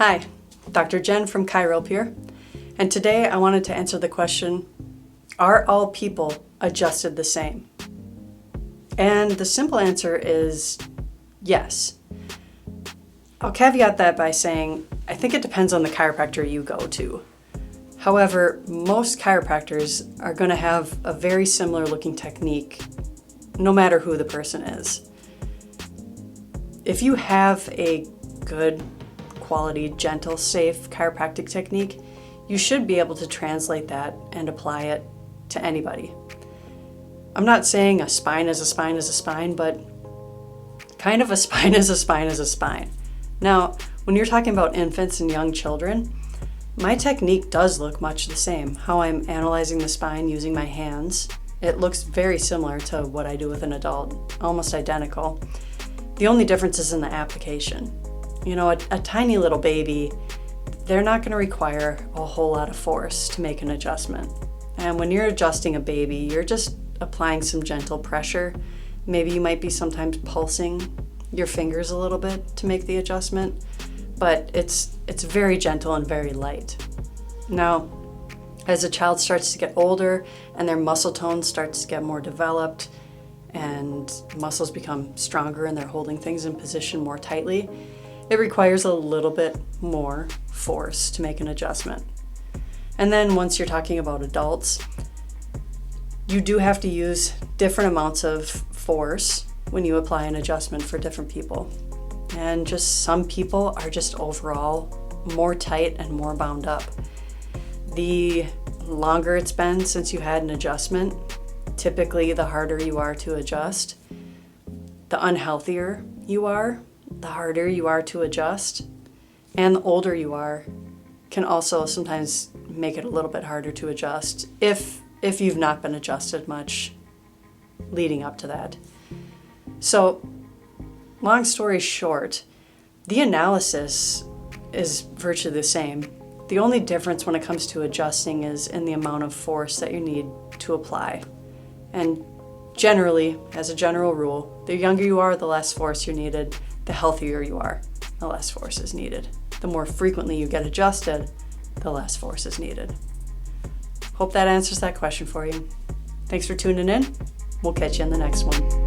Hi, Dr. Jen from ChiroPure, and today I wanted to answer the question, are all people adjusted the same? And the simple answer is yes. I'll caveat that by saying, I think it depends on the chiropractor you go to. However, most chiropractors are going to have a very similar looking technique, no matter who the person is. If you have a good, quality, gentle, safe chiropractic technique, you should be able to translate that and apply it to anybody. I'm not saying a spine is a spine is a spine, but kind of a spine is a spine is a spine. Now, when you're talking about infants and young children, my technique does look much the same. How I'm analyzing the spine using my hands, it looks very similar to what I do with an adult, almost identical. The only difference is in the application. You know, a tiny little baby, they're not going to require a whole lot of force to make an adjustment. And when you're adjusting a baby, you're just applying some gentle pressure. Maybe you might be sometimes pulsing your fingers a little bit to make the adjustment, but it's very gentle and very light. Now, as a child starts to get older and their muscle tone starts to get more developed and muscles become stronger and they're holding things in position more tightly, it requires a little bit more force to make an adjustment. And then once you're talking about adults, you do have to use different amounts of force when you apply an adjustment for different people. And just some people are just overall more tight and more bound up. The longer it's been since you had an adjustment, typically the harder you are to adjust. The unhealthier you are, the harder you are to adjust. And the older you are can also sometimes make it a little bit harder to adjust if you've not been adjusted much leading up to that. So, long story short, the analysis is virtually the same. The only difference when it comes to adjusting is in the amount of force that you need to apply. And generally, as a general rule, the younger you are, the less force you're needed. The healthier you are, the less force is needed. The more frequently you get adjusted, the less force is needed. Hope that answers that question for you. Thanks for tuning in. We'll catch you in the next one.